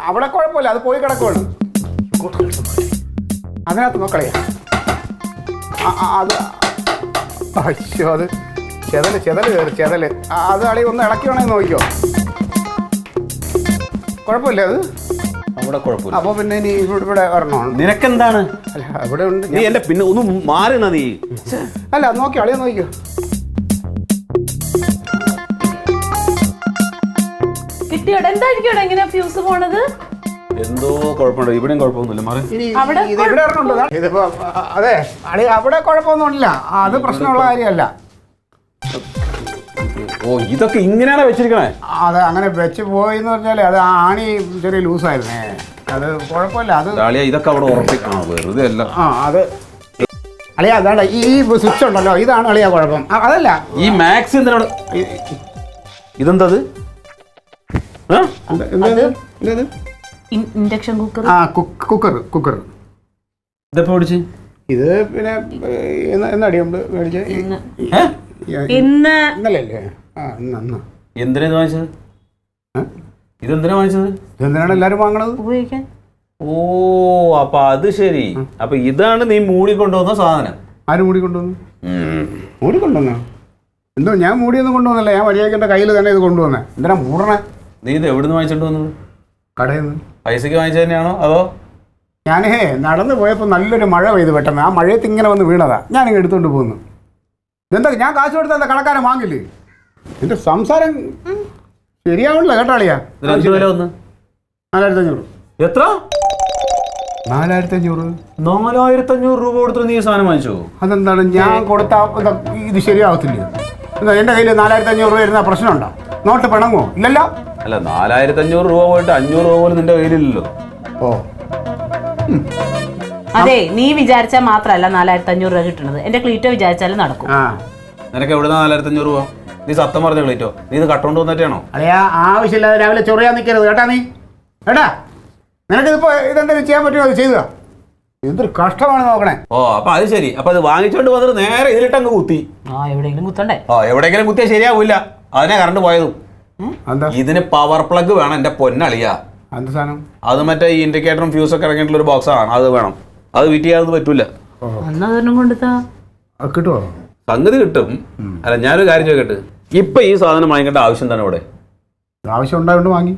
അവിടെ കുഴപ്പമില്ല, അത് പോയി കിടക്കുവാണ്. അതിനകത്ത് നോക്കളിയാ അത്. അയ്യോ, അത് ചെതല് കയറി ചെതല്. അത് അളി ഒന്ന് ഇളക്കി വേണമെങ്കിൽ നോക്കിക്കോ. കുഴപ്പമില്ല അത്. അവിടെ കുഴപ്പമില്ല. അപ്പൊ പിന്നെ ഇനി ഇവിടെ വരണോ? നിനക്കെന്താണ്? അല്ല ഇവിടെ ഉണ്ട്. നീ എന്റെ പിന്നെ ഒന്ന് മാറിണ നീ. അല്ല നോക്കിയോ, അളിയാ നോക്കിക്കോ. കിട്ടിയോടെ എന്തായിരിക്കും ഇങ്ങനെ ഫ്യൂസ് പോണത്? എന്തോ കുഴപ്പമുണ്ടോ? ഇവിടെയും കുഴപ്പമൊന്നുമില്ല. മാറി ഇത് ഇവിടെ ഇറങ്ങുന്നുണ്ടോ? ഇതിപ്പോ അതെ അളി അവിടെ കുഴപ്പമൊന്നുമില്ല. അത് പ്രശ്നമുള്ള കാര്യമല്ല. ഓ, ഇതൊക്കെ ഇങ്ങനെയാണ് വെച്ചിരിക്കണേ? അത് അങ്ങനെ വെച്ച് പോയിന്ന് പറഞ്ഞാല് അത് ആണി ചെറിയ ലൂസായിരുന്നേ. അത് കുഴപ്പമില്ല. അത് ഇതൊക്കെ അവിടെ ഉറപ്പിക്കണം, വെറുതെ അല്ല. അത് അളിയാ അതാണ് ഈ സ്വിച്ച് ഉണ്ടല്ലോ, ഇതാണ് അളിയാ കുഴപ്പം. അതല്ല ഈ മാക്സ് എന്തിനാണ് ഇതെന്തത്? Induction cooker. ആ കുക്കർ. ഇതെപ്പോ മേടിച്ച്? ഇത് പിന്നെ എന്നടി നമ്മള് മേടിച്ച ഇന്നലെ അല്ലേ? എന്തിനാ ഇത് വാങ്ങിച്ചത്? ഇതെന്തിനാ വാങ്ങിച്ചത്? ഇതെന്തിനാണ് എല്ലാരും വാങ്ങണത്? ഉപയോഗിക്കാൻ. ഓ, അപ്പൊ അത് ശരി. അപ്പൊ ഇതാണ് നീ മൂടിക്കൊണ്ടുവന്ന സാധനം. ആര് മൂടിക്കൊണ്ടുവന്നു? മൂടിക്കൊണ്ടുവന്നോ? എന്തോ ഞാൻ മൂടിയൊന്നും കൊണ്ടുവന്നല്ല. ഞാൻ വഴിയാക്കേണ്ട കയ്യിൽ തന്നെ ഇത് കൊണ്ടുവന്നേ. എന്തിനാ മൂടണേ? നീ ഇത് എവിടുന്ന് വാങ്ങിച്ചോണ്ട് വന്നത്? കടയിൽ നിന്ന്. പൈസക്ക് വാങ്ങിച്ചത് തന്നെയാണോ അതോ? ഞാനേ നടന്നു പോയപ്പോൾ നല്ലൊരു മഴ പെയ്തു പെട്ടെന്ന്. ആ മഴയത്ത് ഇങ്ങനെ വന്ന് വീണതാ. ഞാനിങ്ങനെ എടുത്തോണ്ട് പോകുന്നു. ഇതെന്താ ഞാൻ കാശ് കൊടുത്താൽ എന്താ കടക്കാരൻ വാങ്ങില്ലേ? എന്റെ സംസാരം ശരിയാവണില്ല കേട്ടാളിയാ. 4500. എത്ര? 4500. 4500 രൂപ കൊടുത്തിട്ട് നീ സാധനം വാങ്ങിച്ചോ? അതെന്താണ് ഞാൻ കൊടുത്ത ഇത് ശരിയാവത്തില്ല? എന്താ എന്റെ കയ്യിൽ 4500 രൂപ വരുന്ന പ്രശ്നമുണ്ടോ? നോട്ട് പിണങ്ങോ? ഇല്ലല്ലോ. അല്ല, 4500 രൂപ പോയിട്ട് 500 രൂപ പോലും നിന്റെ കയ്യിലില്ലല്ലോ. ഓ, അതെ, നീ വിചാരിച്ചാൽ മാത്രല്ല 4500 രൂപ കിട്ടുന്നത്. എന്റെ ക്ലീറ്റോ വിചാരിച്ചാലും നടക്കും. നിനക്ക് എവിടുന്ന 4500 രൂപ? നീ സത്യം പറഞ്ഞ ക്ലീറ്റോ? നീ ഇത് കട്ടോണ്ട് വന്നിട്ടാണോ? അല്ലയാ, ആവശ്യമില്ലാതെ രാവിലെ ചൊറിയാൻ നിൽക്കരുത് കേട്ടാ. നീ കേട്ടാ, നിനക്കിതിപ്പോ ഇതെന്തെങ്കിലും ചെയ്യാൻ പറ്റുമോ? അത് ചെയ്തുക. എന്തൊരു കഷ്ടമാണ് നോക്കണേ. ഓ, അപ്പൊ അത് ശരി. അപ്പൊ അത് വാങ്ങിച്ചോണ്ട് വന്നിട്ട് നേരെ ഇതിലിട്ടങ്ങ് കുത്തി. എവിടെയെങ്കിലും കുത്തണ്ടേ? എവിടെയെങ്കിലും കുത്തിയാൽ ശരിയാവൂല. അതിനെ കറണ്ട് പോയതും. ഇതിന് പവർ പ്ലഗ് വേണം എന്റെ പൊന്നളിയാ. എന്ത് സാധനം? അത് മറ്റേ ഈ ഇൻഡിക്കേറ്ററും ഫ്യൂസൊക്കെ ഇറങ്ങിയിട്ടുള്ള ഒരു ബോക്സാണ്. അത് വേണം. അത് ഫിറ്റ് ചെയ്യാതെ പറ്റൂല. കിട്ടുമോ? സംഗതി കിട്ടും. അല്ല, ഞാനൊരു കാര്യം ചോദിക്കട്ടെ, ഇപ്പൊ ഈ സാധനം വാങ്ങിക്കേണ്ട ആവശ്യം തന്നെ ഇവിടെ? ആവശ്യം ഉണ്ടായോണ്ട് വാങ്ങി.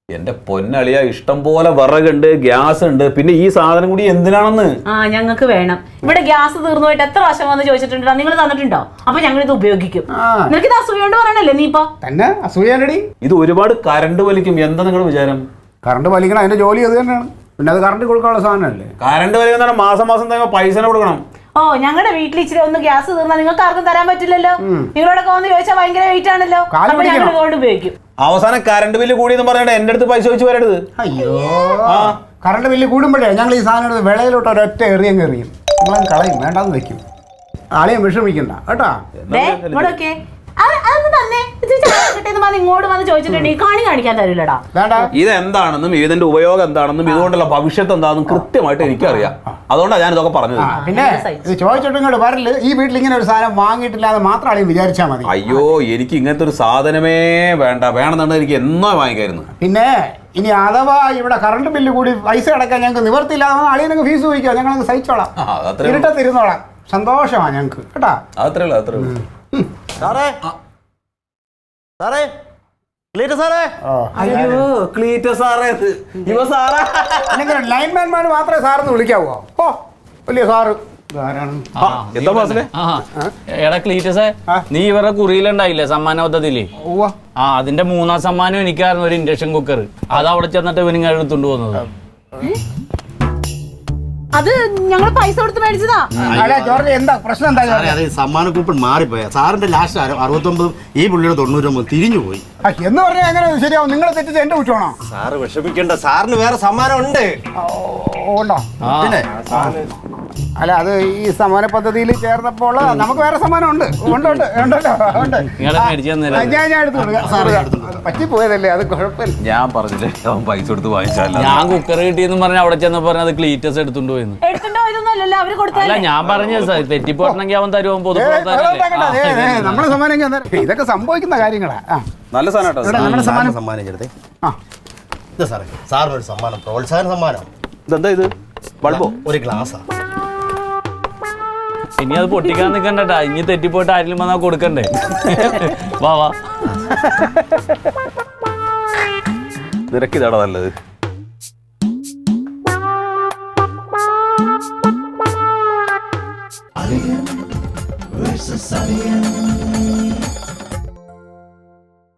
എന്റെ പൊന്നളിയ, ഇഷ്ടം പോലെ വിറകുണ്ട്, ഗ്യാസ് ഉണ്ട്, പിന്നെ ഈ സാധനം കൂടി എന്തിനാണെന്ന്? ഞങ്ങൾക്ക് വേണം. ഇവിടെ ഗ്യാസ് തീർന്നു പോയിട്ട് എത്ര പ്രാവശ്യം വന്ന് ചോദിച്ചിട്ടുണ്ടോ? നിങ്ങൾ തന്നിട്ടുണ്ടോ? അപ്പൊ ഞങ്ങൾ ഇത് ഉപയോഗിക്കും. നിനക്ക് ഇത് അസൂയോണ്ട് പറയണല്ലേ നീ ഇപ്പൊ? തന്നെ അസൂയാനടി. ഇത് ഒരുപാട് കറണ്ട് വലിക്കും. എന്താ നിങ്ങളുടെ വിചാരം? കറണ്ട് വലിക്കണം, അതിന്റെ ജോലി അത് തന്നെയാണ്. പിന്നെ അത് കറണ്ട് കൊടുക്കാനുള്ള സാധനമല്ലേ? കറണ്ട് വലിക്കുന്ന മാസം പൈസ കൊടുക്കണം. ഞങ്ങളുടെ വീട്ടിൽ ഇച്ചിരി ഒന്ന് ഗ്യാസ് തീർന്നാൽ നിങ്ങൾക്ക് ആർക്കും തരാൻ പറ്റില്ലല്ലോ. നിങ്ങളോടൊക്കെ വന്ന് ചോദിച്ചാൽ ഭയങ്കര വെയിറ്റ് ആണല്ലോ. അപ്പൊ ഞങ്ങൾ ഇതുകൊണ്ട് ഉപയോഗിക്കും. അവസാനം കറണ്ട് ബില്ല് കൂടിയെന്ന് പറഞ്ഞിട്ട് എന്റെ അടുത്ത് പൈസ ചോദിച്ചു വരരുത്. അയ്യോ, കറണ്ട് ബില്ല് കൂടുമ്പോഴേ ഞങ്ങൾ ഈ സാധനം എടുത്ത് വിളയിലോട്ട് ഒരൊറ്റ എറിയും നമ്മളെ കളയും, വേണ്ടാന്ന് വെക്കും. ആളെയും വിഷമിക്കണ്ട കേട്ടാ. ഇങ്ങോട്ട് വന്ന് ചോദിച്ചിട്ടുണ്ടെങ്കിൽ കാണി കാണിക്കാൻ തരില്ലടാ. ഇതെന്താണെന്നും ഇതിന്റെ ഉപയോഗം എന്താണെന്നും ഇതുകൊണ്ടുള്ള ഭവിഷ്യത്ത് എന്താണെന്നും കൃത്യമായിട്ട് എനിക്കറിയാം. അതുകൊണ്ടാണ് ഞാൻ ഇതൊക്കെ പറഞ്ഞത്. പിന്നെ ഇത് ചോദിച്ചിട്ട് ഇങ്ങോട്ട് വരല്. ഈ വീട്ടിൽ ഇങ്ങനെ ഒരു സാധനം വാങ്ങിയിട്ടില്ല എന്ന് മാത്രം ആളെയും വിചാരിച്ചാൽ മതി. അയ്യോ, എനിക്ക് ഇങ്ങനത്തെ ഒരു സാധനമേ വേണ്ട. വേണമെന്നുണ്ടെങ്കിൽ എനിക്ക് എന്നോ വാങ്ങിക്കായിരുന്നു. പിന്നെ ഇനി അഥവാ ഇവിടെ കറണ്ട് ബില്ല് കൂടി പൈസ അടക്കാൻ ഞങ്ങൾക്ക് നിവർത്തിയില്ലാതെ അളിയനക്ക് ഫീസ് ചോദിക്കാം. ഞങ്ങളങ്ങ് സഹിച്ചോളാം, ഇരുട്ടത്തിരുന്നോളാം. സന്തോഷമാണ് ഞങ്ങൾക്ക് കേട്ടാ. അത്രേ ഉള്ളൂ. സാറേ, സാറേ, ക്ലീറ്റ സാറേ. അയ്യോ, ക്ലീറ്റ സാറേ. അല്ലെങ്കിൽ ലൈൻമാൻമാർ മാത്രമേ സാറെന്ന് വിളിക്കാവോ? ഓ, വലിയ സാറ്. എടാ ക്ലീറ്റസേ, നീ ഇവരുടെ കുറിയിലുണ്ടായില്ലേ സമ്മാന പദ്ധതിയില്? അതിന്റെ 3ാം സമ്മാനം എനിക്കായിരുന്നു, ഒരു ഇൻഡക്ഷൻ കുക്കർ. അത് അവിടെ ചെന്നിട്ട് ഇവനിങ്ങനെ എടുത്തോണ്ട് പോകുന്നത്. അത് ഞങ്ങൾ പൈസ കൊടുത്ത് മേടിച്ചതാ. എന്താ പ്രശ്നം? എന്താ അതെ, സമ്മാന കൂപ്പൺ മാറിപ്പോയ. സാറിന്റെ ലാസ്റ്റ് 69, ഈ പുള്ളിയുടെ 99 തിരിഞ്ഞു പോയി എന്ന് പറഞ്ഞാൽ എങ്ങനെ ശരിയാവും? നിങ്ങൾ തെറ്റിച്ച് എന്റെ കുറ്റമാണോ? സാറ് വിഷമിക്കേണ്ട, സാറിന് വേറെ സമ്മാനം ഉണ്ട്. ഉണ്ടോ? പിന്നെ അല്ല, അത് ഈ സമ്മാന പദ്ധതിയിൽ ചേർന്നപ്പോൾ നമുക്ക് വേറെ സമ്മാനം ഉണ്ട്. ഞാൻ എടുത്തു പറ്റിപ്പോയതല്ലേ, അത് കുഴപ്പമില്ല. ഞാൻ പറഞ്ഞില്ലേ അവൻ പൈസ കൊടുത്ത് വാങ്ങിച്ചാൽ. ഞാൻ കുക്കർ കിട്ടിയെന്ന് പറഞ്ഞ അവിടെ ചെന്ന് പറഞ്ഞ അത് ക്ലീറ്റസ് എടുത്തോണ്ട് പോയെന്ന്. അല്ല, ഞാൻ പറഞ്ഞു തെറ്റിപ്പോട്ടണമെങ്കിൽ അവൻ തരുമോ? നമ്മളെ സമ്മാനം ഇതൊക്കെ സംഭവിക്കുന്ന കാര്യങ്ങളാ. നല്ല സാധനം. സമ്മാനം ചേർത്തേ. ഇത് സാറേ സാറിനൊരു സമ്മാനം, പ്രോത്സാഹന സമ്മാനം. ഇതെന്താ ഇത്? ബൾബോ? ഒരു ഗ്ലാസ്സാ. ഇനി അത് പൊട്ടിക്കാൻ നിൽക്കണ്ടട്ടാ, ഇനി തെറ്റിപ്പോയിട്ട് ആരെങ്കിലും വന്നാൽ കൊടുക്കണ്ടേ? വാ വാ. നിനക്കിതാടാ നല്ലത്. Alien versus Alien.